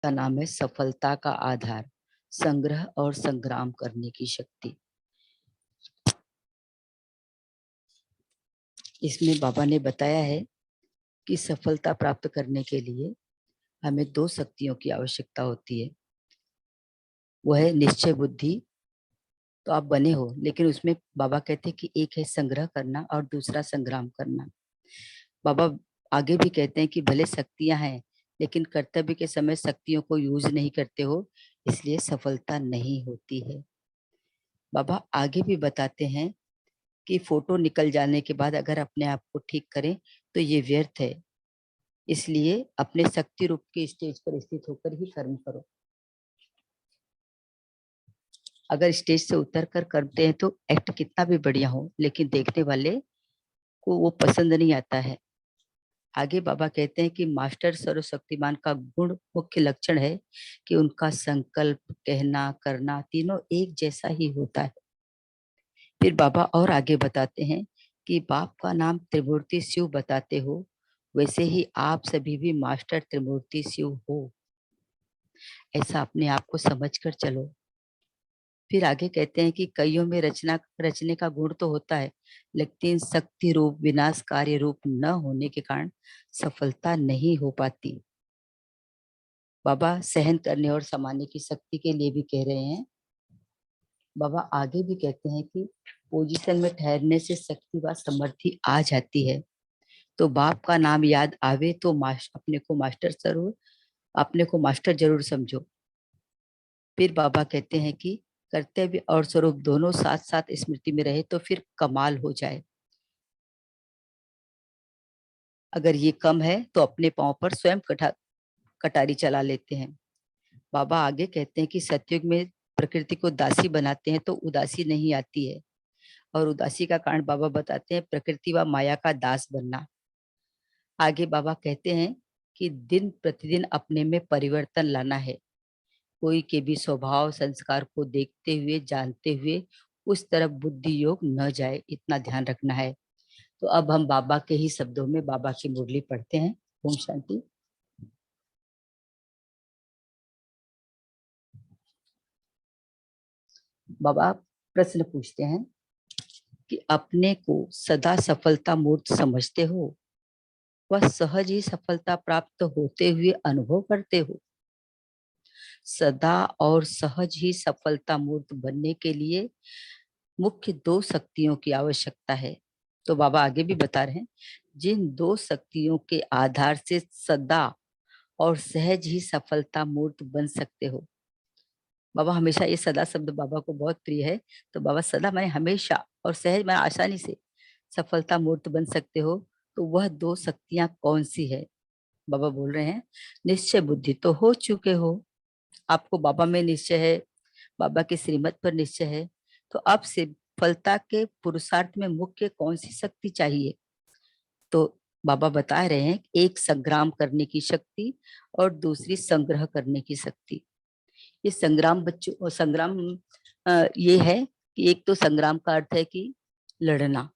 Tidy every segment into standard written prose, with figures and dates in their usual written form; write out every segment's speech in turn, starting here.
का नाम है सफलता का आधार, संग्रह और संग्राम करने की शक्ति। इसमें बाबा ने बताया है कि सफलता प्राप्त करने के लिए हमें दो शक्तियों की आवश्यकता होती है। वह है निश्चय बुद्धि, तो आप बने हो, लेकिन उसमें बाबा कहते हैं कि एक है संग्रह करना और दूसरा संग्राम करना। बाबा आगे भी कहते हैं कि भले शक्तियां हैं, लेकिन कर्तव्य के समय शक्तियों को यूज नहीं करते हो, इसलिए सफलता नहीं होती है। बाबा आगे भी बताते हैं कि फोटो निकल जाने के बाद अगर अपने आप को ठीक करें तो ये व्यर्थ है, इसलिए अपने शक्ति रूप के स्टेज पर स्थित होकर ही कर्म करो। अगर स्टेज से उतर कर करते हैं तो एक्ट कितना भी बढ़िया हो, लेकिन देखने वाले को वो पसंद नहीं आता है। आगे बाबा कहते हैं कि मास्टर सर्वशक्तिमान का गुण मुख्य लक्षण है कि उनका संकल्प, कहना, करना तीनों एक जैसा ही होता है। फिर बाबा और आगे बताते हैं कि बाप का नाम त्रिमूर्ति शिव बताते हो, वैसे ही आप सभी भी मास्टर त्रिमूर्ति शिव हो, ऐसा अपने आप को समझकर चलो। फिर आगे कहते हैं कि कईयों में रचने का गुण तो होता है, लेकिन शक्ति रूप विनाश कार्य रूप न होने के कारण सफलता नहीं हो पाती। बाबा सहन करने और समाने की शक्ति के लिए भी कह रहे हैं। बाबा आगे भी कहते हैं कि पोजीशन में ठहरने से शक्ति व समर्थि आ जाती है। तो बाप का नाम याद आवे तो अपने को मास्टर जरूर समझो। फिर बाबा कहते हैं कि कर्तव्य और स्वरूप दोनों साथ साथ स्मृति में रहे तो फिर कमाल हो जाए। अगर ये कम है तो अपने पांव पर स्वयं कटारी चला लेते हैं। बाबा आगे कहते हैं कि सतयुग में प्रकृति को दासी बनाते हैं तो उदासी नहीं आती है, और उदासी का कारण बाबा बताते हैं प्रकृति व माया का दास बनना। आगे बाबा कहते हैं कि दिन प्रतिदिन अपने में परिवर्तन लाना है। कोई के भी स्वभाव संस्कार को देखते हुए जानते हुए उस तरफ बुद्धि योग न जाए, इतना ध्यान रखना है। तो अब हम बाबा के ही शब्दों में बाबा की मुरली पढ़ते हैं। ओम शांति। बाबा प्रश्न पूछते हैं कि अपने को सदा सफलता मूर्त समझते हो, वह सहज ही सफलता प्राप्त होते हुए अनुभव करते हो। सदा और सहज ही सफलता मूर्त बनने के लिए मुख्य दो शक्तियों की आवश्यकता है। तो बाबा आगे भी बता रहे हैं, जिन दो शक्तियों के आधार से सदा और सहज ही सफलता मूर्त बन सकते हो। बाबा हमेशा, ये सदा शब्द बाबा को बहुत प्रिय है। तो बाबा सदा माने हमेशा और सहज माने आसानी से सफलता मूर्त बन सकते हो, तो वह दो शक्तियां कौन सी है? बाबा बोल रहे हैं, निश्चय बुद्धि तो हो चुके हो, आपको बाबा में निश्चय है, बाबा के श्रीमत पर निश्चय है। तो अब सफलता के पुरुषार्थ में मुख्य कौन सी शक्ति चाहिए? तो बाबा बता रहे हैं, एक संग्राम करने की शक्ति और दूसरी संग्रह करने की शक्ति। ये संग्राम बच्चों और संग्राम ये है कि एक तो संग्राम का अर्थ है कि लड़ना,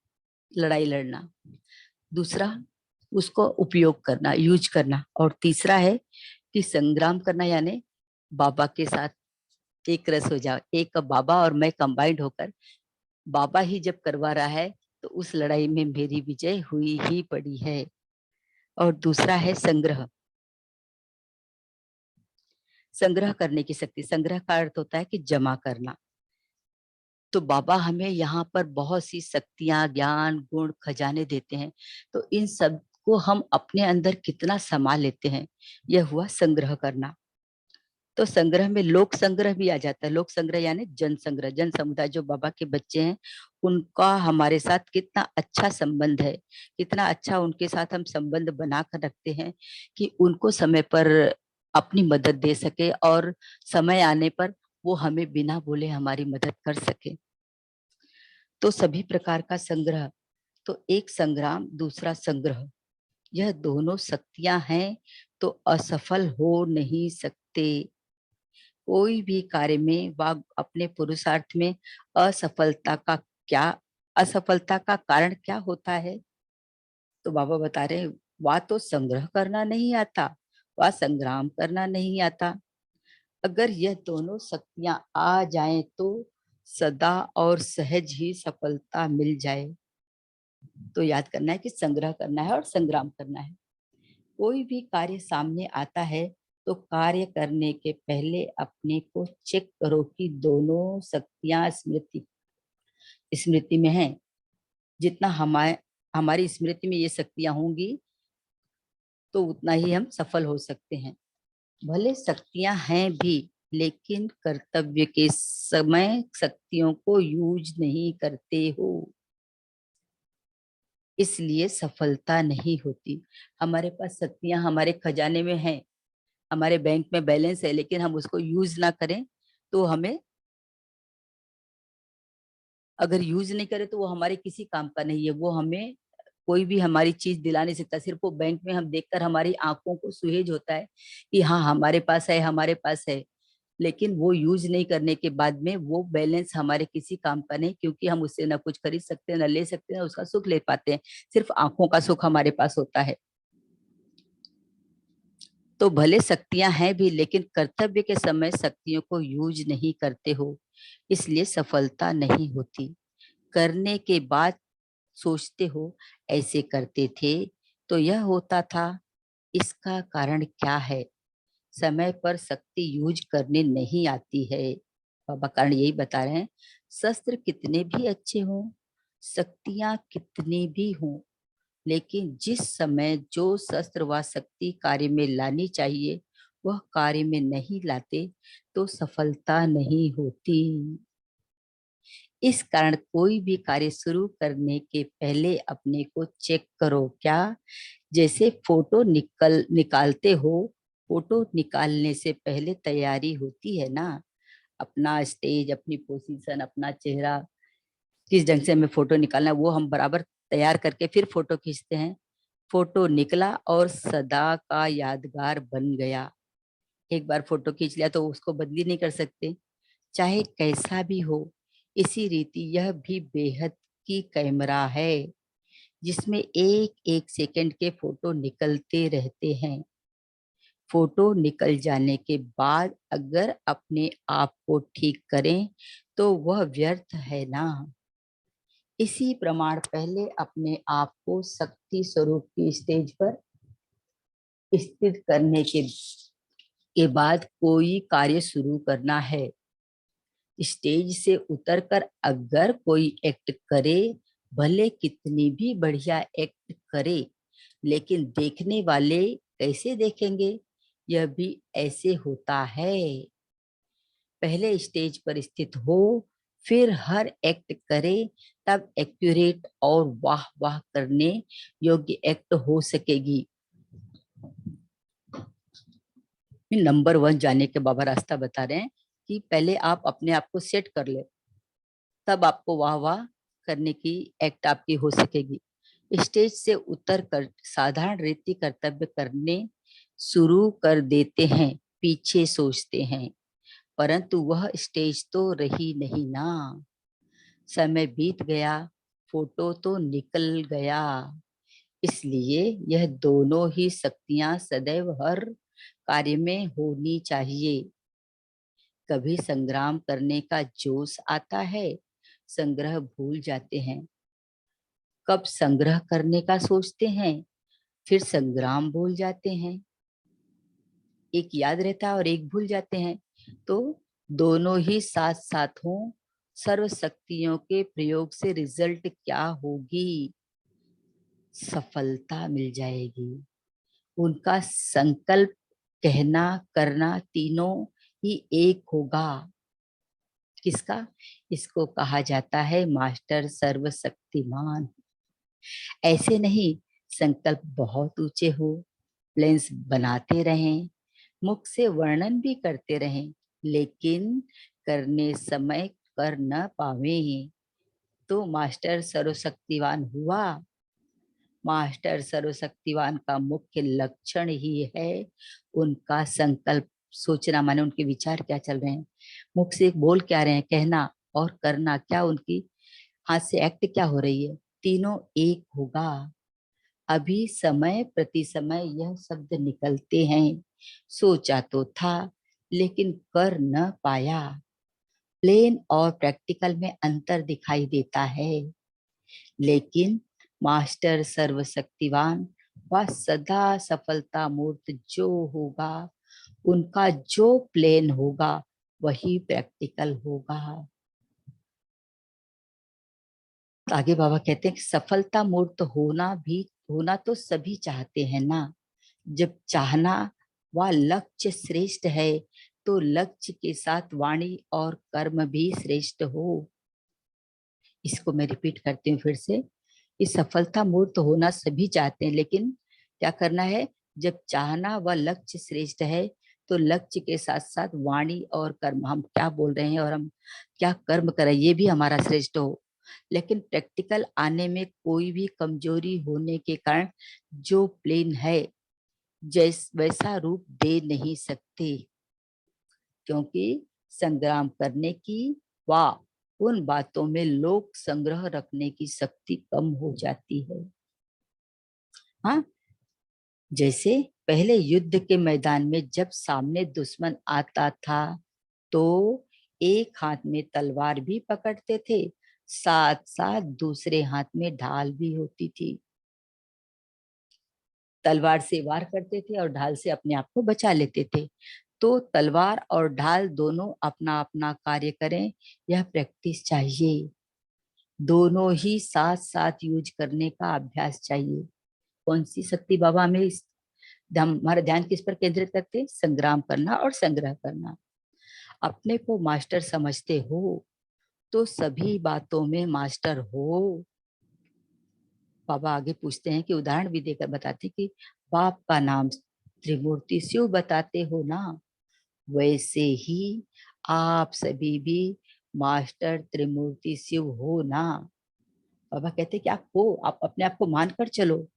लड़ाई लड़ना, दूसरा उसको उपयोग करना, यूज करना, और तीसरा है कि संग्राम करना यानी बाबा के साथ एक रस हो जाओ। एक बाबा और मैं कंबाइंड होकर, बाबा ही जब करवा रहा है तो उस लड़ाई में मेरी विजय हुई ही पड़ी है। और दूसरा है संग्रह, संग्रह करने की शक्ति। संग्रह का अर्थ होता है कि जमा करना। तो बाबा हमें यहाँ पर बहुत सी शक्तियां, ज्ञान, गुण, खजाने देते हैं। तो इन सब को हम अपने अंदर कितना समा लेते हैं, यह हुआ संग्रह करना। तो संग्रह में लोक संग्रह भी आ जाता है। लोक संग्रह यानी जन संग्रह, जन समुदाय, जो बाबा के बच्चे हैं उनका हमारे साथ कितना अच्छा संबंध है, कितना अच्छा उनके साथ हम संबंध बना कर रखते हैं कि उनको समय पर अपनी मदद दे सके, और समय आने पर वो हमें बिना बोले हमारी मदद कर सके। तो सभी प्रकार का संग्रह, तो एक संग्राम दूसरा संग्रह, यह दोनों शक्तियां हैं तो असफल हो नहीं सकते। कोई भी कार्य में व अपने पुरुषार्थ में क्या असफलता का कारण क्या होता है? तो बाबा बता रहे हैं, वा तो संग्रह करना नहीं आता, व संग्राम करना नहीं आता। अगर यह दोनों शक्तियां आ जाएं तो सदा और सहज ही सफलता मिल जाए। तो याद करना है कि संग्रह करना है और संग्राम करना है। कोई भी कार्य सामने आता है तो कार्य करने के पहले अपने को चेक करो कि दोनों शक्तियां स्मृति स्मृति में हैं। जितना हमारी स्मृति में ये शक्तियां होंगी तो उतना ही हम सफल हो सकते हैं। भले शक्तियां हैं भी, लेकिन कर्तव्य के समय शक्तियों को यूज नहीं करते हो, इसलिए सफलता नहीं होती। हमारे पास शक्तियां हमारे खजाने में हैं, हमारे बैंक में बैलेंस है, लेकिन हम उसको यूज ना करें तो हमें, अगर यूज नहीं करें तो वो हमारे किसी काम का नहीं है। वो हमें कोई भी हमारी चीज दिला नहीं सकता। सिर्फ वो बैंक में हम देखकर हमारी आंखों को सुहेज होता है कि हाँ हमारे पास है, हमारे पास है, लेकिन वो यूज नहीं करने के बाद में वो बैलेंस हमारे किसी काम का नहीं, क्योंकि हम उससे ना कुछ खरीद सकते हैं, ना ले सकते हैं, ना उसका सुख ले पाते हैं। सिर्फ आंखों का सुख हमारे पास होता है। तो भले शक्तियां हैं भी, लेकिन कर्तव्य के समय शक्तियों को यूज नहीं करते हो, इसलिए सफलता नहीं होती। करने के बाद सोचते हो ऐसे करते थे तो यह होता था, इसका कारण क्या है? समय पर शक्ति यूज करने नहीं आती है। बाबा कारण यही बता रहे हैं, शस्त्र कितने भी अच्छे हों, शक्तियां कितनी भी हों, लेकिन जिस समय जो शस्त्र व शक्ति कार्य में लानी चाहिए वह कार्य में नहीं लाते तो सफलता नहीं होती। इस कारण कोई भी कार्य शुरू करने के पहले अपने को चेक करो। क्या? जैसे फोटो निकालते हो, फोटो निकालने से पहले तैयारी होती है ना, अपना स्टेज, अपनी पोजीशन, अपना चेहरा, किस ढंग से हमें फोटो निकालना है वो हम बराबर तैयार करके फिर फोटो खींचते हैं। फोटो निकला और सदा का यादगार बन गया। एक बार फोटो खींच लिया तो उसको बदली नहीं कर सकते, चाहे कैसा भी हो। इसी रीति यह भी बेहद की कैमरा है, जिसमें एक एक सेकंड के फोटो निकलते रहते हैं। फोटो निकल जाने के बाद अगर अपने आप को ठीक करें तो वह व्यर्थ है ना। इसी प्रमाण पहले अपने आप को शक्ति स्वरूप की स्टेज पर स्थित करने के बाद कोई कार्य शुरू करना है। स्टेज से उतरकर अगर कोई एक्ट करे, भले कितनी भी बढ़िया एक्ट करे, लेकिन देखने वाले कैसे देखेंगे? यह भी ऐसे होता है। पहले स्टेज पर स्थित हो, फिर हर एक्ट करे, तब एक्यूरेट और वाह वाह करने योग्य एक्ट हो सकेगी। नंबर 1 जाने के बाबा रास्ता बता रहे हैं कि पहले आप अपने आप को सेट कर ले, तब आपको वाह वाह करने की एक्ट आपकी हो सकेगी। स्टेज से उतर कर साधारण रीति कर्तव्य करने शुरू कर देते हैं, पीछे सोचते हैं, परंतु वह स्टेज तो रही नहीं ना। समय बीत गया, फोटो तो निकल गया। इसलिए यह दोनों ही शक्तियां सदैव हर कार्य में होनी चाहिए। कभी संग्राम करने का जोश आता है, संग्रह भूल जाते हैं। कब संग्रह करने का सोचते हैं, फिर संग्राम भूल जाते हैं। एक याद रहता है और एक भूल जाते हैं, तो दोनों ही साथ साथ हों। सर्व शक्तियों के प्रयोग से रिजल्ट क्या होगी? सफलता मिल जाएगी। उनका संकल्प, कहना, करना तीनों ही एक होगा। किसका? इसको कहा जाता है मास्टर सर्वशक्तिमान। ऐसे नहीं संकल्प बहुत ऊंचे हो, प्लेन्स बनाते रहें, मुख से वर्णन भी करते रहें, लेकिन करने समय कर न पावे तो मास्टर सर्वशक्तिवान हुआ? मास्टर सर्वशक्तिवान का मुख्य लक्षण ही है उनका संकल्प। सोचना माने उनके विचार क्या चल रहे हैं, मुख से बोल क्या रहे हैं, कहना और करना क्या, उनकी हाथ से एक्ट क्या हो रही है, तीनों एक होगा। अभी समय प्रति समय यह शब्द निकलते हैं। सोचा तो था लेकिन कर न पाया। प्लेन और प्रैक्टिकल में अंतर दिखाई देता है, लेकिन मास्टर सर्वशक्तिवान व सदा सफलता मूर्त जो होगा, उनका जो प्लेन होगा वही प्रैक्टिकल होगा। आगे बाबा कहते हैं कि सफलता मूर्त होना तो सभी चाहते हैं ना। जब चाहना व लक्ष्य श्रेष्ठ है तो लक्ष्य के साथ वाणी और कर्म भी श्रेष्ठ हो। इसको मैं रिपीट करती हूँ फिर से कि सफलता मूर्त होना सभी चाहते हैं, लेकिन क्या करना है? जब चाहना व लक्ष्य श्रेष्ठ है तो लक्ष्य के साथ साथ वाणी और कर्म, हम क्या बोल रहे हैं और हम क्या कर्म कर रहे हैं, ये भी हमारा श्रेष्ठ हो। लेकिन प्रैक्टिकल आने में कोई भी कमजोरी होने के कारण जो प्लेन है जैस वैसा रूप दे नहीं सकते, क्योंकि संग्राम करने की व उन बातों में लोक संग्रह रखने की शक्ति कम हो जाती है। हाँ, जैसे पहले युद्ध के मैदान में जब सामने दुश्मन आता था तो एक हाथ में तलवार भी पकड़ते थे, साथ साथ दूसरे हाथ में ढाल भी होती थी। तलवार से वार करते थे और ढाल से अपने आप को बचा लेते थे। तो तलवार और ढाल दोनों अपना अपना कार्य करें, यह प्रैक्टिस चाहिए। दोनों ही साथ साथ यूज करने का अभ्यास चाहिए। कौन सी शक्ति बाबा हमें हमारा ध्यान किस पर केंद्रित करते हैं? संग्राम करना और संग्रह करना। अपने को मास्टर समझते हो तो सभी बातों में मास्टर हो। बाबा आगे पूछते हैं कि उदाहरण भी देकर बताते कि बाप का नाम त्रिमूर्ति शिव बताते हो ना, वैसे ही आप सभी भी मास्टर त्रिमूर्ति शिव हो ना। बाबा कहते कि आप हो, आप अपने आप को मानकर चलो।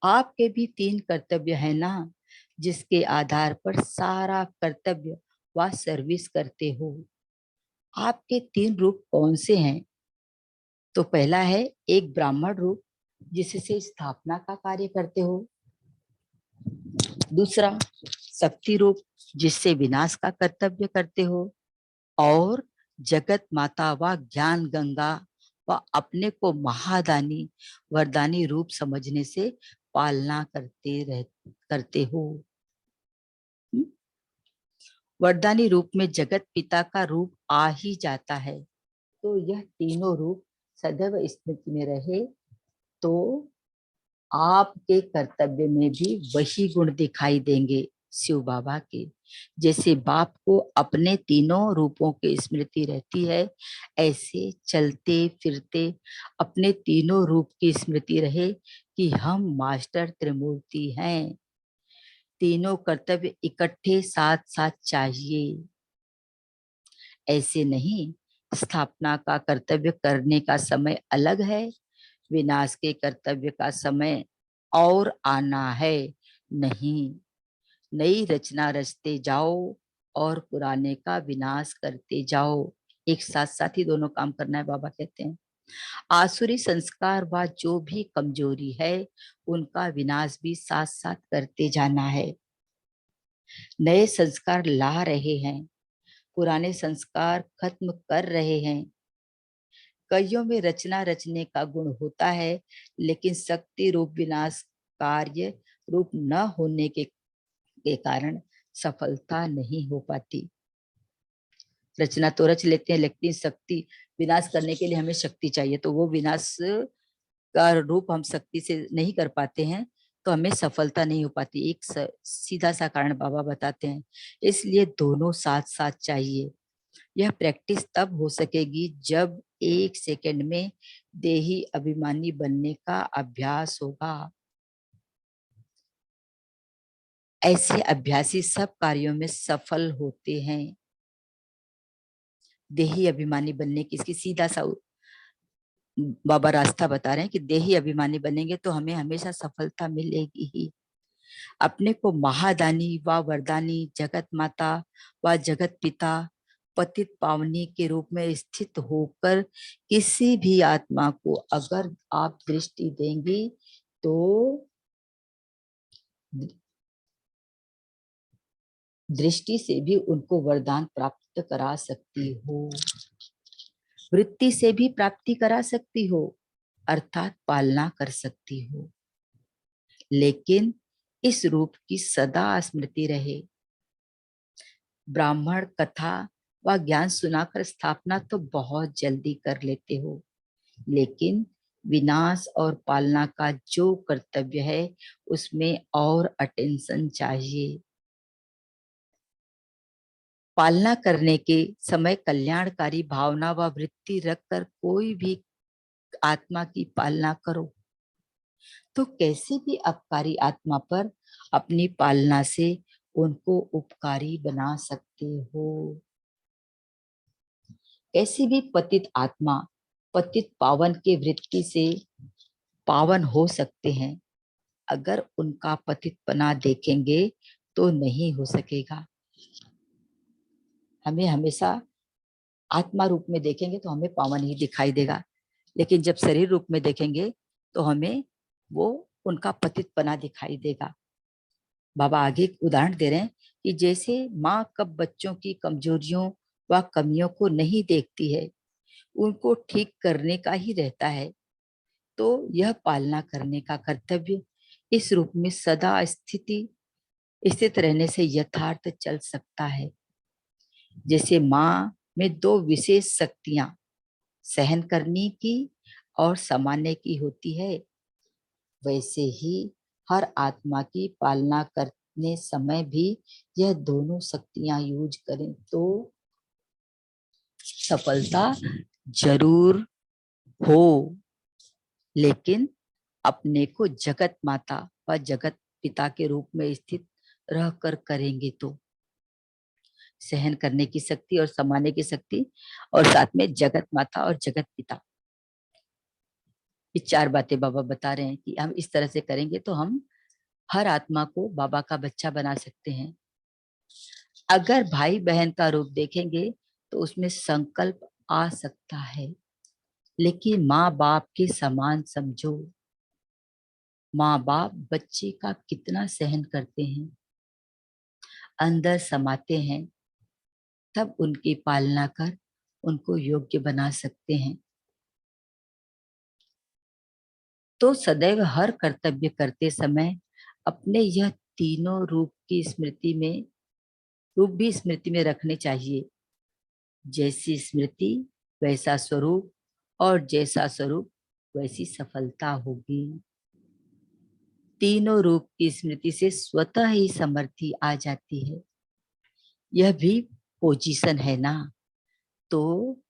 आपके भी तीन कर्तव्य है ना, जिसके आधार पर सारा कर्तव्य व सर्विस करते हो। आपके तीन रूप कौन से हैं? तो पहला है एक ब्राह्मण रूप, जिससे स्थापना का कार्य करते हो। दूसरा शक्ति रूप, जिससे विनाश का कर्तव्य करते हो। और जगत माता व ज्ञान गंगा व अपने को महादानी वरदानी रूप समझने से पालना करते हो। वरदानी रूप में जगत पिता का रूप आ ही जाता है, तो यह तीनों रूप सदैव स्मृति में रहे तो आपके कर्तव्य में भी वही गुण दिखाई देंगे शिव बाबा के। जैसे बाप को अपने तीनों रूपों की स्मृति रहती है, ऐसे चलते फिरते अपने तीनों रूप की स्मृति रहे कि हम मास्टर त्रिमूर्ति हैं। तीनों कर्तव्य इकट्ठे साथ साथ चाहिए। ऐसे नहीं, स्थापना का कर्तव्य करने का समय अलग है, विनाश के कर्तव्य का समय और आना है। नहीं, नई रचना रचते जाओ और पुराने का विनाश करते जाओ। एक साथ साथ ही दोनों काम करना है, बाबा कहते हैं। आसुरी संस्कार व जो भी कमजोरी है उनका विनाश भी साथ साथ करते जाना है। नए संस्कार ला रहे हैं, पुराने संस्कार खत्म कर रहे हैं। कईयों में रचना रचने का गुण होता है, लेकिन शक्ति रूप विनाश कार्य रूप न होने के कारण सफलता नहीं हो पाती। रचना तो रच लेते हैं, लेकिन शक्ति विनाश करने के लिए हमें शक्ति चाहिए, तो वो विनाश का रूप हम शक्ति से नहीं कर पाते हैं, तो हमें सफलता नहीं हो पाती। एक सीधा सा कारण बाबा बताते हैं। इसलिए दोनों साथ साथ चाहिए। यह प्रैक्टिस तब हो सकेगी जब एक सेकंड में देही अभिमानी बनने का अभ्यास होगा। ऐसे अभ्यासी सब कार्यों में सफल होते हैं। देही अभिमानी बनने की इसकी सीधा सा बाबा रास्ता बता रहे हैं कि देही अभिमानी बनेंगे तो हमें हमेशा सफलता मिलेगी ही। अपने को महादानी व वरदानी जगत माता व जगत पिता पतित पावनी के रूप में स्थित होकर किसी भी आत्मा को अगर आप दृष्टि देंगी तो दृष्टि से भी उनको वरदान प्राप्त करा सकती हो, वृत्ति से भी प्राप्ति करा सकती हो, अर्थात पालना कर सकती हो, लेकिन इस रूप की सदा स्मृति रहे। ब्राह्मण कथा व ज्ञान सुनाकर स्थापना तो बहुत जल्दी कर लेते हो, लेकिन विनाश और पालना का जो कर्तव्य है उसमें और अटेंशन चाहिए। पालना करने के समय कल्याणकारी भावना व वृत्ति रखकर कोई भी आत्मा की पालना करो तो कैसे भी अपकारी आत्मा पर अपनी पालना से उनको उपकारी बना सकते हो। कैसी भी पतित आत्मा पतित पावन के वृत्ति से पावन हो सकते हैं, अगर उनका पतितपना देखेंगे तो नहीं हो सकेगा। हमें हमेशा आत्मा रूप में देखेंगे तो हमें पावन ही दिखाई देगा, लेकिन जब शरीर रूप में देखेंगे तो हमें वो उनका पतितपना दिखाई देगा। बाबा आगे उदाहरण दे रहे हैं कि जैसे माँ कब बच्चों की कमजोरियों व कमियों को नहीं देखती है, उनको ठीक करने का ही रहता है, तो यह पालना करने का कर्तव्य इस रूप में सदा स्थित रहने से यथार्थ चल सकता है। जैसे माँ में दो विशेष शक्तियां सहन करने की और समाने की होती है, वैसे ही हर आत्मा की पालना करने समय भी यह दोनों शक्तियां यूज करें तो सफलता जरूर हो, लेकिन अपने को जगत माता व जगत पिता के रूप में स्थित रहकर करेंगे तो सहन करने की शक्ति और समाने की शक्ति और साथ में जगत माता और जगत पिता, ये चार बातें बाबा बता रहे हैं कि हम इस तरह से करेंगे तो हम हर आत्मा को बाबा का बच्चा बना सकते हैं। अगर भाई बहन का रूप देखेंगे तो उसमें संकल्प आ सकता है, लेकिन माँ बाप के समान समझो। माँ बाप बच्चे का कितना सहन करते हैं, अंदर समाते हैं, तब उनकी पालना कर उनको योग्य बना सकते हैं। तो सदैव हर कर्तव्य करते समय अपने यह तीनों रूप भी स्मृति में रखने चाहिए। जैसी स्मृति वैसा स्वरूप और जैसा स्वरूप वैसी सफलता होगी। तीनों रूप की स्मृति से स्वतः ही समृद्धि आ जाती है। यह भी पोजीशन है ना, तो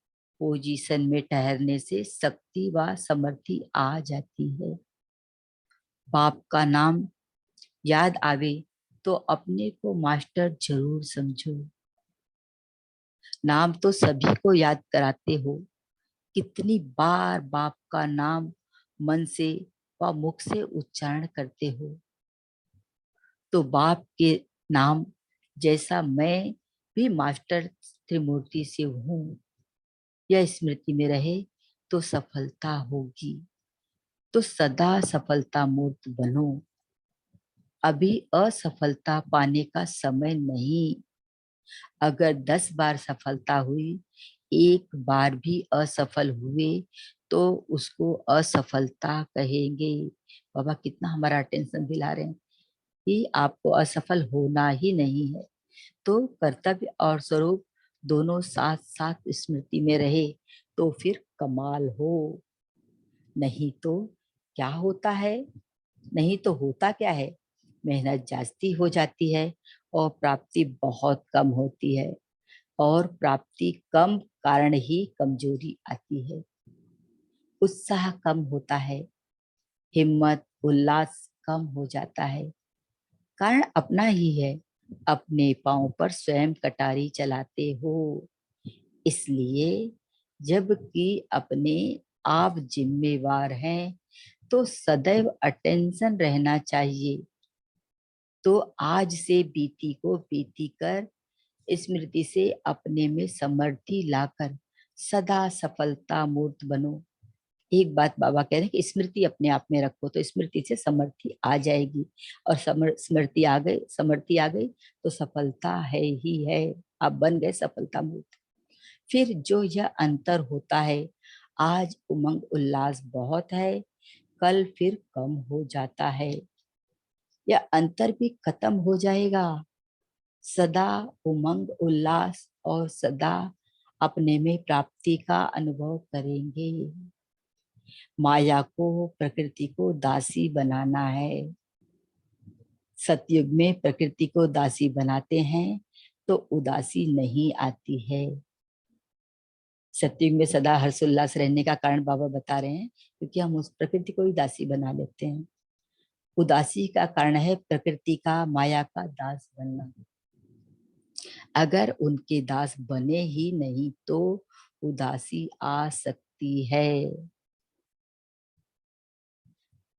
पोजीशन में ठहरने से शक्ति व समृद्धि आ जाती है। बाप का नाम याद आवे तो अपने को मास्टर जरूर समझो। नाम तो सभी को याद कराते हो, कितनी बार बाप का नाम मन से व मुख से उच्चारण करते हो। तो बाप के नाम जैसा मैं भी मास्टर त्रिमूर्ति से हूँ, यह स्मृति में रहे तो सफलता होगी। तो सदा सफलता मूर्त बनो। अभी असफलता पाने का समय नहीं। अगर 10 बार सफलता हुई, एक बार भी असफल हुए तो उसको असफलता कहेंगे। बाबा कितना हमारा अटेंशन दिला रहे हैं कि आपको असफल होना ही नहीं है। तो कर्तव्य और स्वरूप दोनों साथ साथ स्मृति में रहे तो फिर कमाल हो। नहीं तो क्या होता है, नहीं तो होता क्या है, मेहनत जास्ती हो जाती है और प्राप्ति बहुत कम होती है, और प्राप्ति कम कारण ही कमजोरी आती है। उत्साह कम होता है, हिम्मत उल्लास कम हो जाता है। कारण अपना ही है, अपने पांव पर स्वयं कटारी चलाते हो। इसलिए जबकि अपने आप जिम्मेवार हैं तो सदैव अटेंशन रहना चाहिए। तो आज से बीती को बीती कर स्मृति से अपने में समृद्धि लाकर सदा सफलता मूर्त बनो। एक बात बाबा कह रहे हैं कि स्मृति अपने आप में रखो, तो स्मृति से समृद्धि आ जाएगी। और स्मृति आ गई, समृद्धि आ गई, तो सफलता है ही है। आप बन गए सफलता मूर्त। फिर जो यह अंतर होता है, आज उमंग उल्लास बहुत है, कल फिर कम हो जाता है, यह अंतर भी खत्म हो जाएगा। सदा उमंग उल्लास और सदा अपने में प्राप्ति का अनुभव करेंगे। माया को, प्रकृति को दासी बनाना है। सतयुग में प्रकृति को दासी बनाते हैं तो उदासी नहीं आती है। सतयुग में सदा हर्षोल्लास रहने का कारण बाबा बता रहे हैं, क्योंकि हम उस प्रकृति को ही दासी बना लेते हैं। उदासी का कारण है प्रकृति का, माया का दास बनना। अगर उनके दास बने ही नहीं तो उदासी आ सकती है।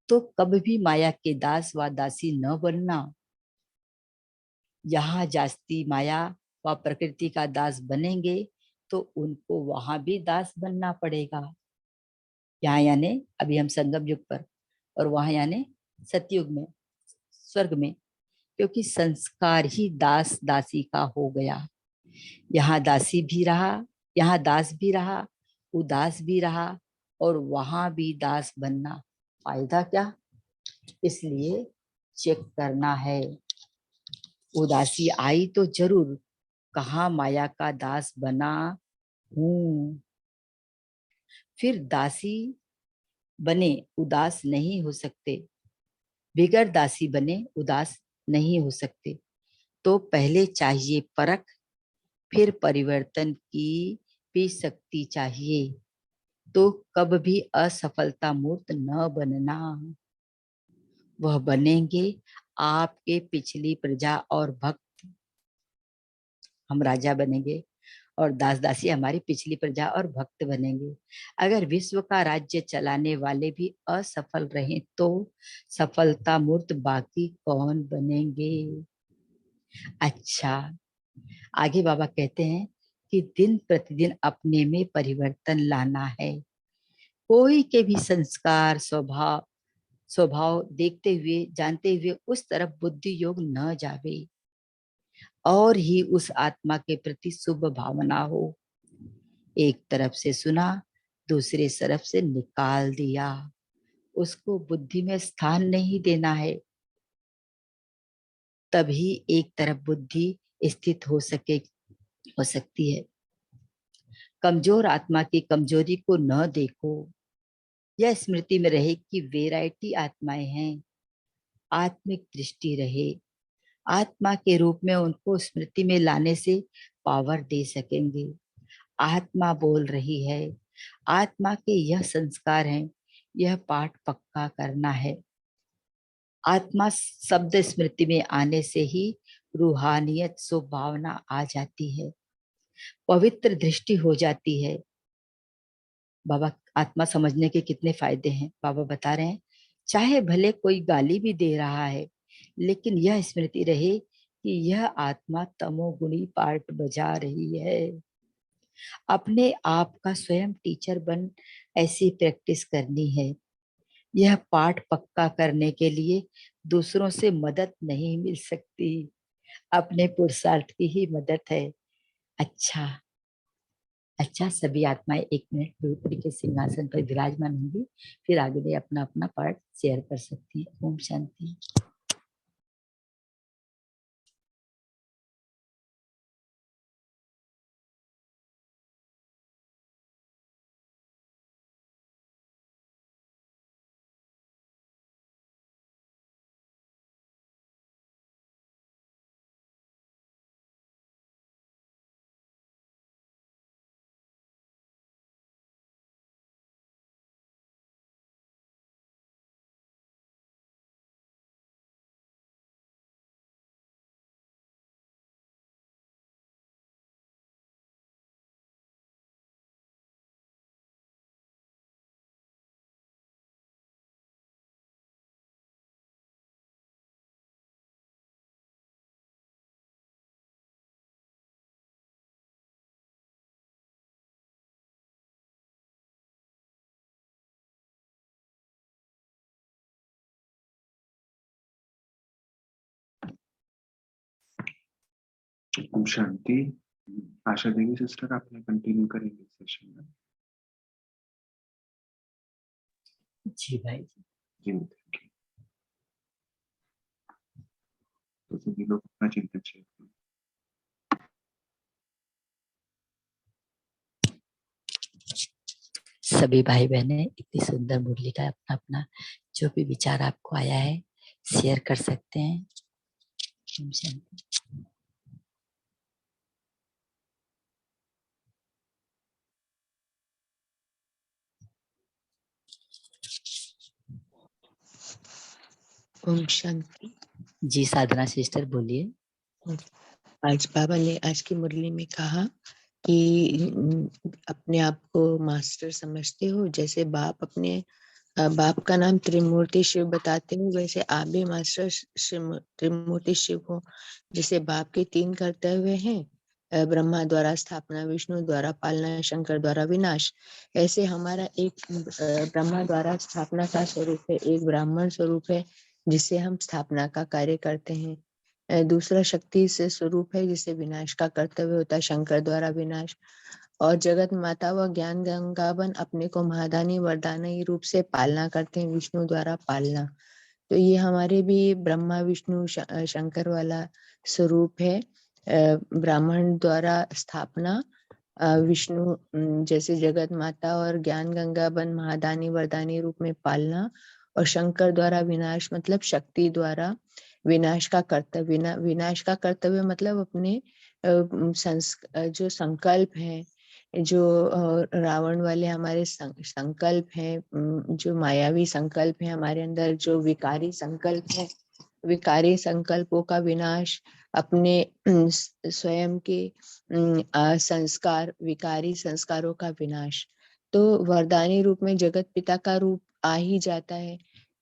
तो कभी भी माया के दास व दासी न बनना। यहाँ जास्ती माया व प्रकृति का दास बनेंगे तो उनको वहां भी दास बनना पड़ेगा। यहाँ यानी अभी हम संगम युग पर, और वहां यानी सतयुग में, स्वर्ग में, क्योंकि संस्कार ही दास दासी का हो गया। यहाँ दासी भी रहा, यहाँ दास भी रहा, उदास भी रहा, और वहां भी दास बनना फायदा क्या। इसलिए चेक करना है। उदासी आई तो जरूर, कहाँ माया का दास बना हूं। फिर दासी बने उदास नहीं हो सकते, बिगर दासी बने उदास नहीं हो सकते। तो पहले चाहिए परख, फिर परिवर्तन की भी शक्ति चाहिए। तो कब भी असफलता मूर्त न बनना। वह बनेंगे आपके पिछली प्रजा और भक्त। हम राजा बनेंगे और दास दासी हमारी पिछली प्रजा और भक्त बनेंगे। अगर विश्व का राज्य चलाने वाले भी असफल रहे तो सफलता मूर्त बाकी कौन बनेंगे। अच्छा, आगे बाबा कहते हैं कि दिन प्रतिदिन अपने में परिवर्तन लाना है। कोई के भी संस्कार, स्वभाव स्वभाव देखते हुए, जानते हुए उस तरफ बुद्धि योग न जावे, और ही उस आत्मा के प्रति शुभ भावना हो। एक तरफ से सुना, दूसरे तरफ से निकाल दिया, उसको बुद्धि में स्थान नहीं देना है। तभी एक तरफ बुद्धि स्थित हो सकती है। कमजोर आत्मा की कमजोरी को न देखो। यह स्मृति में रहे कि वैरायटी आत्माएं हैं। आत्मिक दृष्टि रहे। आत्मा के रूप में उनको स्मृति में लाने से पावर दे सकेंगे। आत्मा बोल रही है, आत्मा के यह संस्कार हैं, यह पाठ पक्का करना है। आत्मा शब्द स्मृति में आने से ही रूहानियत स्वभावना आ जाती है, पवित्र दृष्टि हो जाती है। बाबा आत्मा समझने के कितने फायदे हैं बाबा बता रहे हैं। चाहे भले कोई गाली भी दे रहा है, लेकिन यह स्मृति रहे कि यह आत्मा तमोगुणी पार्ट बजा रही है। अपने आप का स्वयं टीचर बन ऐसी प्रैक्टिस करनी है। यह पाठ पक्का करने के लिए दूसरों से मदद नहीं मिल सकती, अपने पुरुषार्थ की ही मदद है। अच्छा, अच्छा, सभी आत्माएं 1 मिनट गुरुपुरी के सिंहासन पर विराजमान होंगी, फिर आगे भी अपना अपना पार्ट शेयर कर सकती है। ओम शांति। ओम शांति। आशा देवी सिस्टर, आपने कंटिन्यू करेंगे सेशन में? जी भाई जी। जी, थैंक यू। तो सभी लोग अपना चिंतन शेयर करें। सभी भाई बहने इतनी सुंदर मुरली का अपना अपना जो भी विचार आपको आया है शेयर कर सकते हैं। ओम शांति। ओम शांति। जी साधना सिस्टर बोलिए। आज बाबा ने आज की मुरली में कहा कि अपने आप को मास्टर समझते हो, जैसे बाप अपने बाप का नाम त्रिमूर्ति शिव बताते हो, वैसे आप भी मास्टर त्रिमूर्ति शिव हो। जैसे बाप के 3 कर्तव्य हैं, ब्रह्मा द्वारा स्थापना, विष्णु द्वारा पालना, शंकर द्वारा विनाश। ऐसे हमारा एक ब्रह्मा द्वारा स्थापना का स्वरूप है, एक ब्राह्मण स्वरूप है जिससे हम स्थापना का कार्य करते हैं। दूसरा शक्ति से स्वरूप है जिसे विनाश का कर्तव्य होता है, शंकर द्वारा विनाश। और जगत माता व ज्ञान गंगावन अपने को महादानी वरदानी रूप से पालना करते हैं, विष्णु द्वारा पालना। तो ये हमारे भी ब्रह्मा विष्णु शंकर वाला स्वरूप है। ब्राह्मण द्वारा स्थापना, विष्णु जैसे जगत माता और ज्ञान गंगावन महादानी वरदानी रूप में पालना, और शंकर द्वारा विनाश मतलब शक्ति द्वारा विनाश का कर्तव्य। विनाश का कर्तव्य मतलब अपने जो संकल्प है, जो रावण वाले हमारे संकल्प हैं, जो मायावी संकल्प है हमारे अंदर, जो विकारी संकल्प है, विकारी संकल्पों का विनाश, अपने स्वयं के संस्कार, विकारी संस्कारों का विनाश। तो वरदानी रूप में जगत पिता का रूप आ ही जाता है।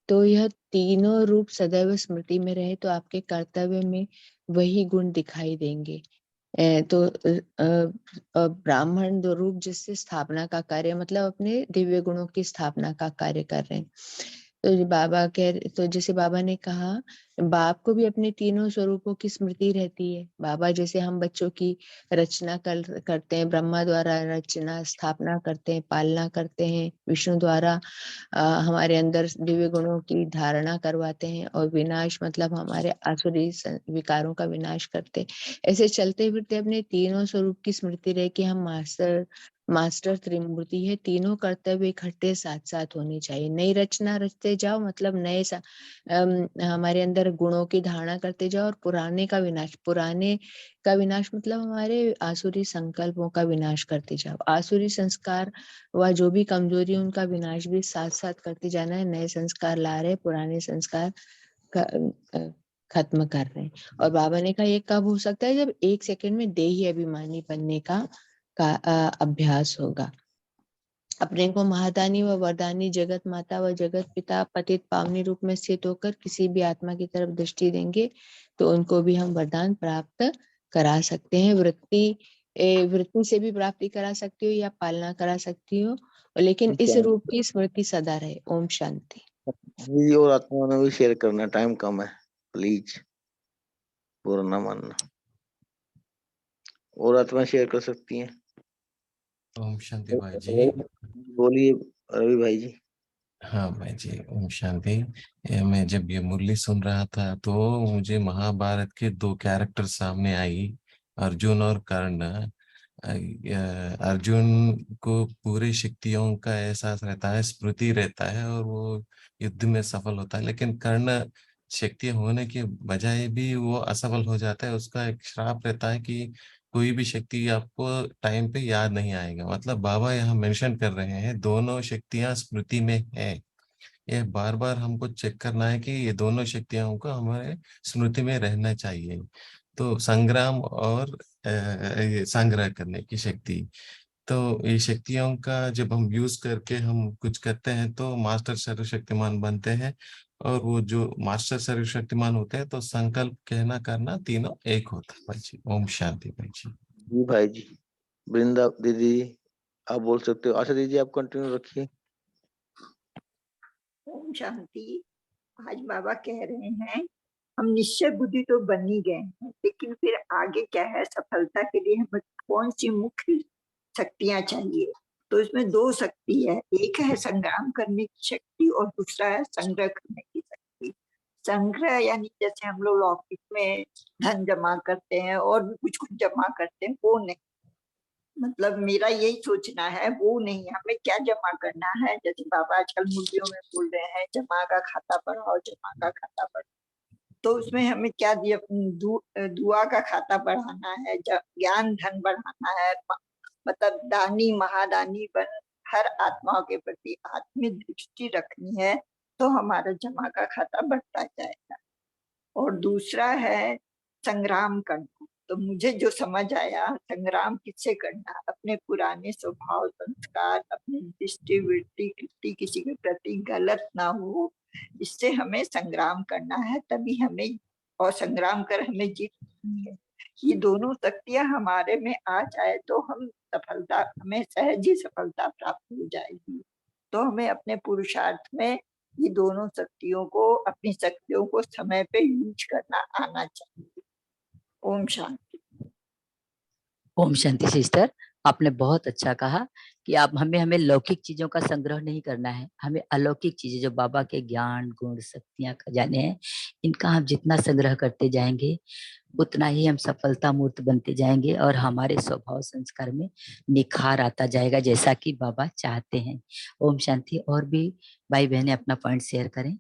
तो यह तीनों रूप सदैव स्मृति में रहे तो आपके कर्तव्य में वही गुण दिखाई देंगे। तो ब्राह्मण रूप जिससे स्थापना का कार्य, मतलब अपने दिव्य गुणों की स्थापना का कार्य कर रहे हैं। तो जैसे बाबा ने कहा, बाप को भी अपने तीनों स्वरूपों की स्मृति रहती है। बाबा जैसे हम बच्चों की रचना करते हैं, ब्रह्मा द्वारा रचना स्थापना करते हैं, पालना करते हैं, विष्णु द्वारा हमारे अंदर दिव्य गुणों की धारणा करवाते हैं, और विनाश मतलब हमारे आसुरी विकारों का विनाश करते हैं। ऐसे चलते फिरते अपने तीनों स्वरूप की स्मृति रहे कि हम मास्टर त्रिमूर्ति है। तीनों कर्तव्य इकट्ठे साथ साथ होने चाहिए। नई रचना रचते जाओ मतलब नए हमारे अंदर गुणों की धारणा करते जाओ, और पुराने का विनाश मतलब हमारे आसुरी संकल्पों का विनाश करते जाओ। आसुरी संस्कार व जो भी कमजोरी उनका विनाश भी साथ साथ करते जाना है। नए संस्कार ला रहे, पुराने संस्कार खत्म कर रहे हैं। और बाबा ने कहा ये कब हो सकता है, जब 1 सेकंड में देही अभिमानी बनने का अभ्यास होगा। अपने को महादानी व वरदानी जगत माता व जगत पिता पतित पावनी रूप में स्थित होकर किसी भी आत्मा की तरफ दृष्टि देंगे तो उनको भी हम वरदान प्राप्त करा सकते हैं। वृत्ति से भी प्राप्ति करा सकती हो या पालना करा सकती हो, लेकिन इस रूप की स्मृति सदा रहे। ओम शांति। जी, और आत्मा ने भी शेयर करना, टाइम कम है, प्लीज पूरा ना मानना। और आत्मा शेयर कर सकती हैं। ओम शांति भाई जी। बोलिए रवि भाई जी। हाँ भाई जी, ओम शांति। मैं जब ये मुरली सुन रहा था तो मुझे महाभारत के 2 कैरेक्टर सामने आई, अर्जुन और कर्ण। अर्जुन को पूरी शक्तियों का एहसास रहता है, स्मृति रहता है और वो युद्ध में सफल होता है, लेकिन कर्ण शक्ति होने के बजाय भी वो असफल हो जाता है। उसका एक श्राप रहता है कि कोई भी शक्ति आपको टाइम पे याद नहीं आएगा। मतलब बाबा यहाँ मेंशन कर रहे हैं दोनों शक्तियां स्मृति में है। ये बार बार हमको चेक करना है कि ये दोनों शक्तियों को हमारे स्मृति में रहना चाहिए। तो संग्राम और ये संग्रह करने की शक्ति, तो ये शक्तियों का जब हम यूज करके हम कुछ करते हैं तो मास्टर सर्वशक्तिमान बनते हैं। और वो जो मास्टर सर्वशक्तिमान होते हैं तो संकल्प कहना करना तीनों एक होता है भाई जी। ओम शांति भाई जी। जी भाई जी। वृंदा दीदी आप बोल सकते हो। आशा दीदी आप कंटिन्यू रखिए। ओम शांति। आज बाबा कह रहे हैं हम निश्चय बुद्धि तो बन ही गए हैं, लेकिन फिर आगे क्या है, सफलता के लिए हमें कौन सी मुख्य शक्तियां चाहिए? तो इसमें दो शक्ति है, एक है संग्राम करने की शक्ति और दूसरा है संग्रह करने की शक्ति। संग्रह यानी जैसे हम लोग लौकिक में धन जमा करते हैं और भी कुछ कुछ जमा करते हैं, वो नहीं। मतलब मेरा यही सोचना है, वो नहीं, हमें क्या जमा करना है। जैसे बाबा आजकल मुर्गियों में बोल रहे हैं जमा का खाता बढ़ाओ, जमा का खाता बढ़ाओ, तो उसमें हमें क्या दिया, दुआ का खाता बढ़ाना है, ज्ञान धन बढ़ाना है, मतलब दानी महादानी बन हर आत्माओं के प्रति आत्मिक दृष्टि रखनी है, तो हमारा जमा का खाता बढ़ता जाएगा। और दूसरा है संग्राम करना। तो मुझे जो समझ आया, संग्राम किससे करना, अपने पुराने स्वभाव संस्कार, अपनी दृष्टि वृत्ति कृति किसी के प्रति गलत ना हो, इससे हमें संग्राम करना है, तभी हमें, और संग्राम कर हमें जीत है। ये दोनों शक्तियां हमारे में आ जाए तो हम सफलता, हमें सहज ही सफलता प्राप्त हो जाएगी। तो हमें अपने पुरुषार्थ में ये दोनों शक्तियों को, अपनी शक्तियों को समय पे यूज करना आना चाहिए। ओम शांति। ओम शांति सिस्टर, आपने बहुत अच्छा कहा कि आप हमें लौकिक चीजों का संग्रह नहीं करना है, हमें अलौकिक चीजें जो बाबा के ज्ञान गुण शक्तियां खजाने हैं, इनका हम जितना संग्रह करते जाएंगे उतना ही हम सफलता मूर्त बनते जाएंगे और हमारे स्वभाव संस्कार में निखार आता जाएगा, जैसा कि बाबा चाहते हैं। ओम शांति। और भी भाई बहनें अपना पॉइंट शेयर करें।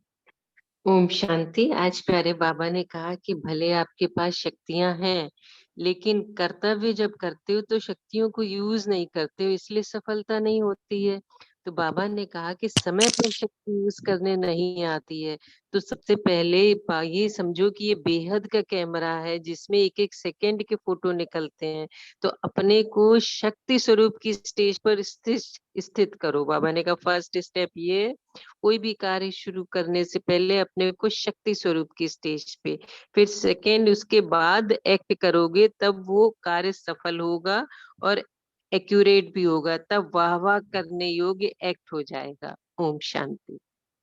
ओम शांति। आज प्यारे बाबा ने कहा कि भले आपके पास शक्तियां हैं, लेकिन कर्तव्य जब करते हो तो शक्तियों को यूज नहीं करते हो, इसलिए सफलता नहीं होती है। तो बाबा ने कहा कि समय पर शक्ति यूज करने नहीं आती है, तो सबसे पहले ये समझो कि ये बेहद का कैमरा है जिसमें एक एक सेकंड के फोटो निकलते हैं। तो अपने को शक्ति स्वरूप की स्टेज पर स्थित करो। बाबा ने कहा फर्स्ट स्टेप ये, कोई भी कार्य शुरू करने से पहले अपने को शक्ति स्वरूप की स्टेज पे, फिर सेकेंड उसके बाद एक्ट करोगे, तब वो कार्य सफल होगा और एक्यूरेट भी होगा, तब वाह वाह करने योग्य एक्ट हो जाएगा। ओम शांति।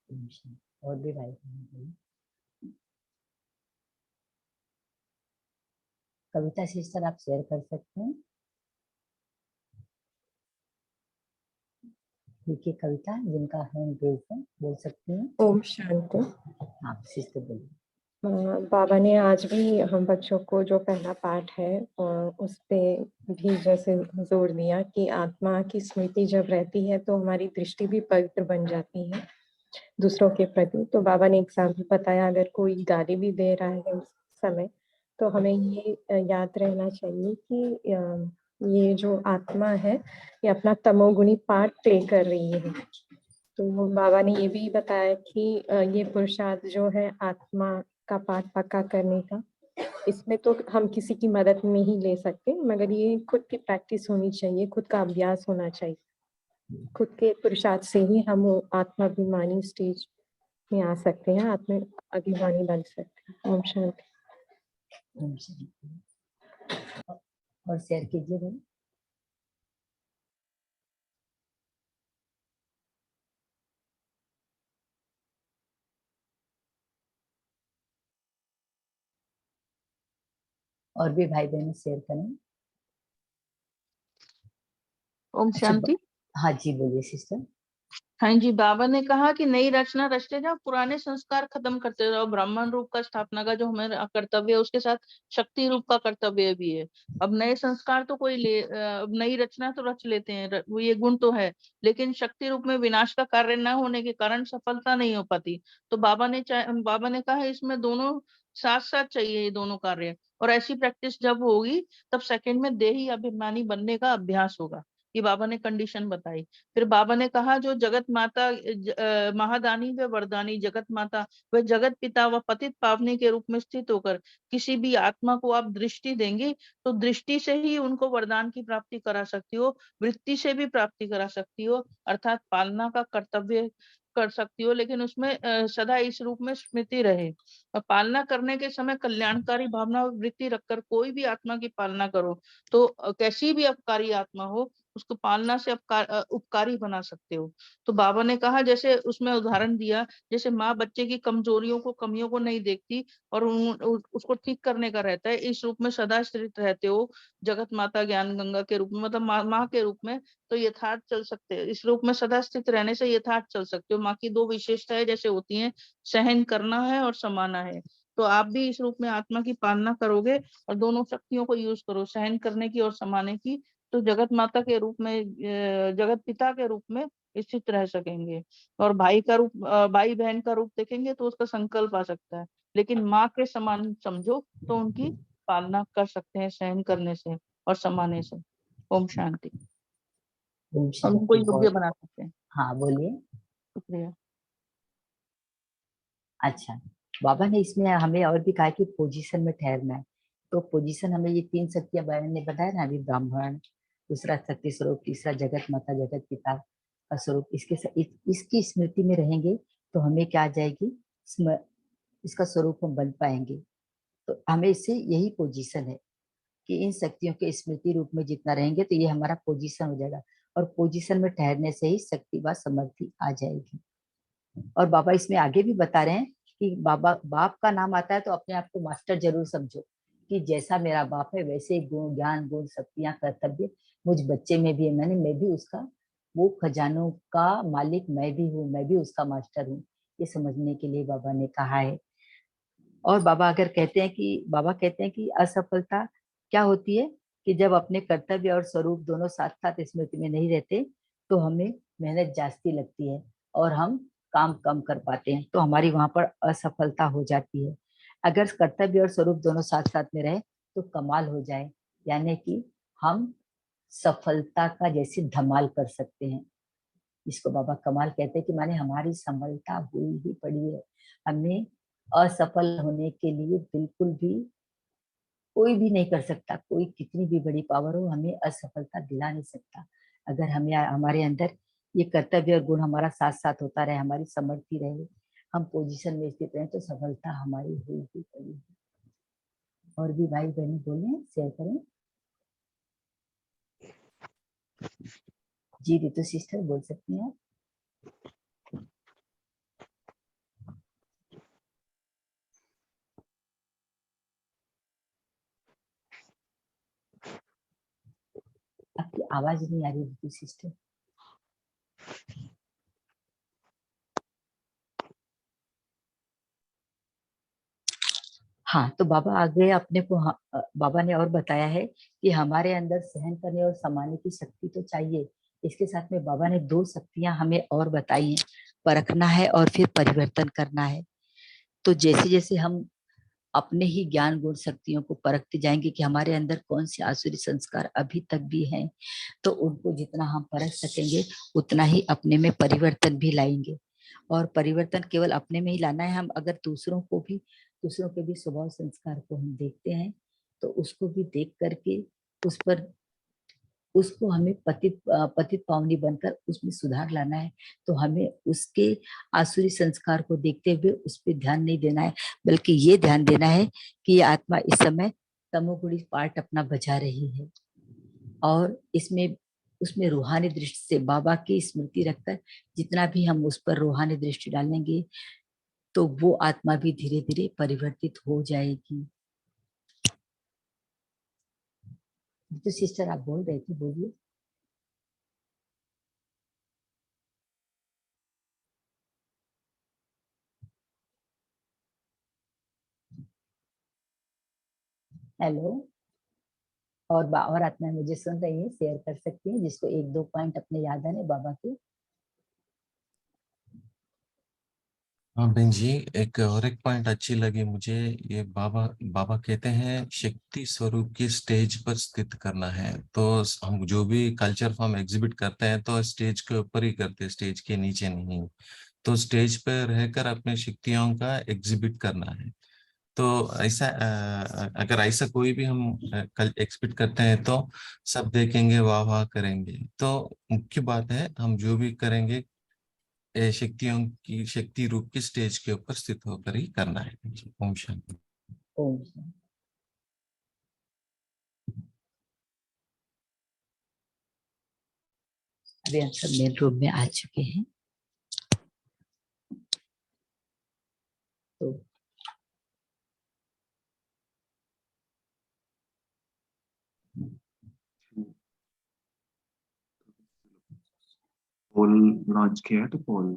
ओम शांति। और भी भाई बहनें बोलिए। कविता सिस्टर आप शेयर कर सकते हैं। ठीक है कविता, जिनका हैंड रेज है बोल सकती हैं। ओम शांति। हाँ सिस्टर बोलिए। बाबा ने आज भी हम बच्चों को जो पहला पाठ है उस पे भी जैसे जोर दिया कि आत्मा की स्मृति जब रहती है तो हमारी दृष्टि भी पवित्र बन जाती है दूसरों के प्रति। तो बाबा ने एग्जाम्पल बताया, अगर कोई गाली भी दे रहा है उस समय, तो हमें ये याद रहना चाहिए कि ये जो आत्मा है ये अपना तमोगुणी पार्ट प्ले कर रही है। तो बाबा ने ये भी बताया कि ये पुरुषार्थ जो है आत्मा का पाठ पक्का करने का, इसमें तो हम किसी की मदद नहीं ले सकते, मगर ये खुद की प्रैक्टिस होनी चाहिए, खुद का अभ्यास होना चाहिए। खुद के पुरुषार्थ से ही हम वो आत्माभिमानी स्टेज में आ सकते हैं, आत्मा अभिमानी बन सकते हैं। ओम शांति। ओम शांति। और शेयर कीजिए भाई। और भी भाई बहन शेयर करें। ओम अच्छा, शांति। हाँ जी बोलिए सिस्टर। हाँ जी, बाबा ने कहा कि नई रचना रचते जाओ, पुराने संस्कार खत्म करते जाओ। ब्राह्मण रूप का स्थापना का जो हमारा कर्तव्य है, उसके साथ शक्ति रूप का कर्तव्य भी है। अब नए संस्कार तो अब नई रचना तो रच लेते हैं, वो ये गुण तो है, लेकिन शक्ति रूप में विनाश का कार्य न होने के कारण सफलता नहीं हो पाती। तो बाबा ने कहा इसमें दोनों साथ साथ चाहिए, ये दोनों कार्य। और ऐसी प्रैक्टिस जब होगी तब सेकंड में देही अभिमानी बनने का अभ्यास होगा। ये बाबा ने कंडीशन बताई। फिर बाबा ने कहा जो जगत माता महादानी व वरदानी जगत माता व जगत पिता व पतित पावनी के रूप में स्थित होकर किसी भी आत्मा को आप दृष्टि देंगे, तो दृष्टि से ही उनको वरदान की प्राप्ति करा सकती हो, वृत्ति से भी प्राप्ति करा सकती हो, अर्थात पालना का कर्तव्य कर सकती हो, लेकिन उसमें सदा इस रूप में स्मृति रहे। और पालना करने के समय कल्याणकारी भावना और वृत्ति रखकर कोई भी आत्मा की पालना करो, तो कैसी भी अपकारी आत्मा हो, उसको पालना से उपकारी बना सकते हो। तो बाबा ने कहा, जैसे उसमें उदाहरण दिया, जैसे माँ बच्चे की कमजोरियों को, कमियों को नहीं देखती और उसको ठीक करने का रहता है, इस रूप में सदा स्थित रहते हो जगत माता ज्ञान गंगा के रूप में, मतलब माँ के रूप में, तो यथार्थ चल सकते हैं। इस रूप में सदा स्थित रहने से यथार्थ चल सकते हो। माँ की दो विशेषताएं जैसे होती हैं, सहन करना है और समाना है। तो आप भी इस रूप में आत्मा की पालना करोगे और दोनों शक्तियों को यूज करो, सहन करने की और समाने की, तो जगत माता के रूप में, जगत पिता के रूप में स्थित रह सकेंगे। और भाई का रूप, भाई बहन का रूप देखेंगे तो उसका संकल्प आ सकता है, लेकिन माँ के समान समझो तो उनकी पालना कर सकते हैं सहन करने से और समाने से। ओम शांति। ओम और उनको शांति। योग्य बना सकते हैं। हाँ बोलिए। शुक्रिया। अच्छा, बाबा ने इसमें हमें और भी कहा कि पोजीशन में ठहरना है। तो पोजीशन हमें ये 3 शक्तियां बाबा ने बताया ना, अभी ब्राह्मण, दूसरा शक्ति स्वरूप, तीसरा जगत माता जगत पिता का स्वरूप, इसकी स्मृति में रहेंगे तो हमें क्या आ जाएगी, इसका स्वरूप हम बन पाएंगे। तो हमें इससे यही पोजीशन है कि इन शक्तियों के स्मृति रूप में जितना रहेंगे तो ये हमारा पोजीशन हो जाएगा, और पोजीशन में ठहरने से ही शक्ति व समृद्धि आ जाएगी। और बाबा इसमें आगे भी बता रहे हैं कि बाबा, बाप का नाम आता है तो अपने आप को मास्टर जरूर समझो, कि जैसा मेरा बाप है वैसे गुण ज्ञान गुण शक्तियां कर्तव्य मुझ बच्चे में भी है। मैं भी उसका, वो खजानों का मालिक मैं भी हूँ, मैं भी उसका मास्टर हूँ, ये समझने के लिए बाबा ने कहा है। और बाबा कहते हैं कि असफलता क्या होती है, कि जब अपने कर्तव्य और स्वरूप दोनों साथ साथ स्मृति में नहीं रहते तो हमें मेहनत जास्ती लगती है और हम काम कम कर पाते हैं, तो हमारी वहां पर असफलता हो जाती है। अगर कर्तव्य और स्वरूप दोनों साथ साथ में रहे तो कमाल हो जाए, यानी कि हम सफलता का जैसे धमाल कर सकते हैं, जिसको बाबा कमाल कहते हैं, कि माने हमारी सफलता हुई ही पड़ी है। हमें असफल होने के लिए बिल्कुल भी कोई भी नहीं कर सकता, कोई कितनी भी बड़ी पावर हो हमें असफलता दिला नहीं सकता। अगर हमें, हमारे अंदर ये कर्तव्य और गुण हमारा साथ साथ होता रहे, हमारी समर्थी रहे, हम पोजीशन में स्थित रहे, तो सफलता हमारी हुई ही पड़ी है। और भी भाई बहन बोले, शेयर करें। जी रितु सिस्टर बोल सकती हैं आप। आपकी आवाज नहीं आ रही रितु सिस्टर। हाँ, तो बाबा आगे अपने को, बाबा ने और बताया है कि हमारे अंदर सहन करने और समाने की शक्ति तो चाहिए। इसके साथ में बाबा ने 2 शक्तियां हमें और बताई हैं, परखना है और फिर परिवर्तन करना है। तो जैसे जैसे हम अपने ही ज्ञान गुण शक्तियों को परखते जाएंगे कि हमारे अंदर कौन से आसुरी संस्कार अभी तक भी हैं, तो उनको जितना हम परख सकेंगे उतना ही अपने में परिवर्तन भी लाएंगे। और परिवर्तन केवल अपने में ही लाना है, हम अगर दूसरों के भी स्वभाव संस्कार को हम देखते हैं तो उसको भी देख करके उस पर, उसको हमें पतित पावनी बनकर उसमें सुधार लाना है। तो हमें उसके आसुरी संस्कार को देखते हुए उस पर ध्यान नहीं देना है, बल्कि ये ध्यान देना है कि ये आत्मा इस समय तमोगुणी पार्ट अपना बजा रही है, और इसमें उसमें रूहानी दृष्टि से बाबा की स्मृति रखकर जितना भी हम उस पर रूहानी दृष्टि डालेंगे तो वो आत्मा भी धीरे धीरे परिवर्तित हो जाएगी। तो सिस्टर आप बोल रहे थे, बोलिए। हेलो। और आत्मा मुझे सुन रही है, शेयर कर सकती हैं, जिसको 1-2 पॉइंट अपने याद आने बाबा के। हाँ बहन जी, एक पॉइंट अच्छी लगी मुझे। ये बाबा बाबा कहते हैं शक्ति स्वरूप की स्टेज पर स्थित करना है। तो हम जो भी कल्चर फॉर्म एग्जिबिट करते हैं तो स्टेज के ऊपर ही करते हैं, स्टेज के नीचे नहीं। तो स्टेज पर रहकर अपने शक्तियों का एग्जिबिट करना है। तो ऐसा अगर ऐसा कोई भी हम कल एक्सपेक्ट करते हैं तो सब देखेंगे, वाह वाह करेंगे। तो मुख्य बात है हम जो भी करेंगे शक्तियों की शक्ति रूप की स्टेज के ऊपर स्थित होकर ही करना है। ओम शांति। ओम शांति। अभी हम सब मेन रूम में आ चुके हैं। तो पोल लॉन्च किया है तो पोल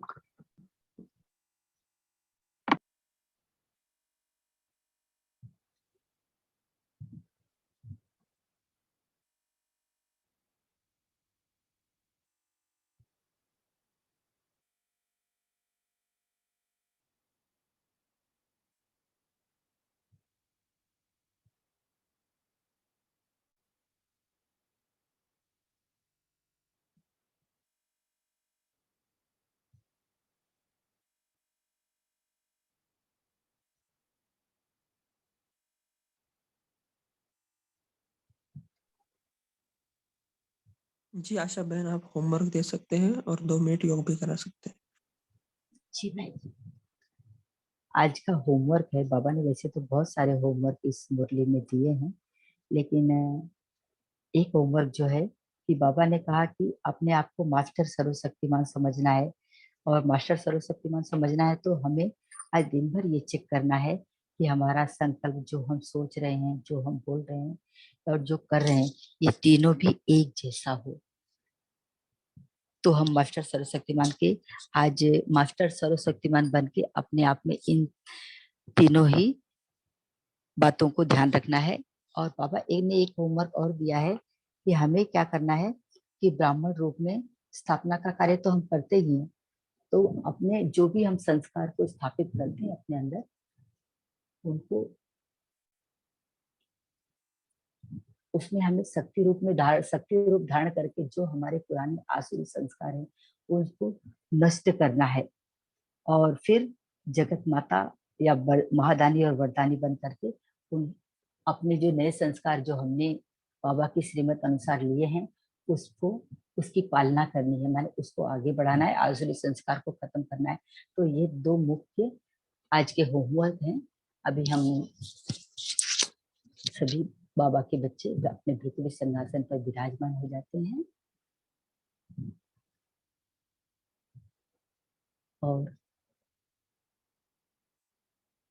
जी आशा बहन, आप होमवर्क दे सकते हैं और 2 मिनट योग भी करा सकते हैं। जी भाई, आज का होमवर्क है, बाबा ने वैसे तो बहुत सारे होमवर्क इस मुरली में दिए हैं, लेकिन एक होमवर्क जो है कि बाबा ने कहा कि अपने आप को मास्टर सर्वशक्तिमान समझना है, और मास्टर सर्वशक्तिमान समझना है तो हमें आज दिन भर ये चेक करना है कि हमारा संकल्प, जो हम सोच रहे हैं, जो हम बोल रहे हैं और जो कर रहे हैं, ये तीनों भी एक जैसा हो। तो हम मास्टर सर्वशक्तिमान के आज मास्टर सर्वशक्तिमान बन के अपने आप में इन तीनों ही बातों को ध्यान रखना है। और बाबा ने एक होमवर्क और दिया है कि हमें क्या करना है कि ब्राह्मण रूप में स्थापना का कार्य तो हम करते ही हैं, तो अपने जो भी हम संस्कार को स्थापित करते हैं अपने अंदर, उनको उसमें हमें शक्ति रूप धारण करके जो हमारे पुराने आसुरी संस्कार हैं उसको नष्ट करना है, और फिर जगत माता या महादानी और वरदानी बन करके उन अपने जो नए संस्कार जो हमने बाबा की श्रीमत अनुसार लिए हैं उसको उसकी पालना करनी है, माने उसको आगे बढ़ाना है, आसुरी संस्कार को खत्म करना है। तो ये 2 मुख्य आज के होमवर्क हैं। अभी हम सभी बाबा के बच्चे अपने पृथ्वी सिंहासन पर विराजमान हो जाते हैं और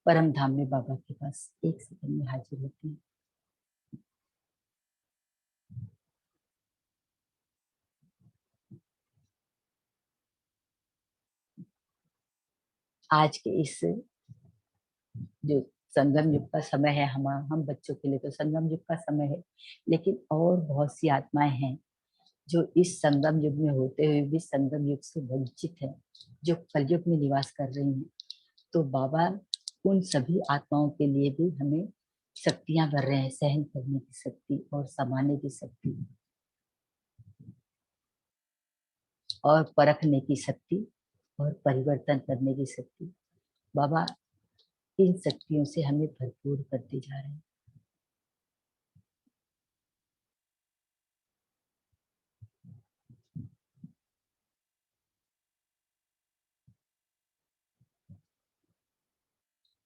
परम धाम में बाबा के पास 1 सेकंड में हाजिर होते हैं। आज के इस जो संगम युग का समय है, हम बच्चों के लिए तो संगम युग का समय है, लेकिन और बहुत सी आत्माएं हैं जो इस संगम युग में होते हुए भी संगम युग से वंचित है, जो कलयुग में निवास कर रही हैं। तो बाबा उन सभी आत्माओं के लिए भी हमें शक्तियां भर रहे हैं, सहन करने की शक्ति और समाने की शक्ति और परखने की शक्ति और परिवर्तन करने की शक्ति। बाबा इन शक्तियों से हमें भरपूर करते जा रहे हैं।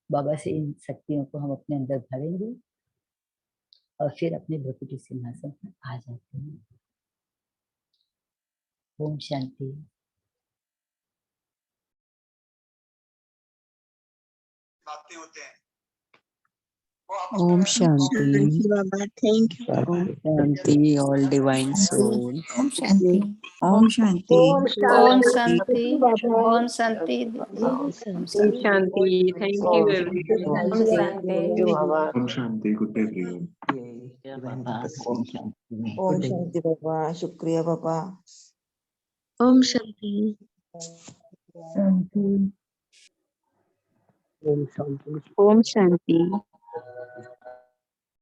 बाबा से इन शक्तियों को हम अपने अंदर भरेंगे और फिर अपने भ्रकुटी सिंहासन पर आ जाते हैं। ओम शांति। बातें होते हैं। ओम शांति। बाबा, थैंक यू। ओम शांति, ऑल डिवाइन सोल। ओम शांति। ओम शांति। ओम शांति। ओम शांति। ओम शांति। Thank you everyone. ओम शांति। ओम शांति। Good day everyone. ओम शांति। ओम शांति बाबा, शुक्रिया बाबा। ओम शांति। ओम शांति।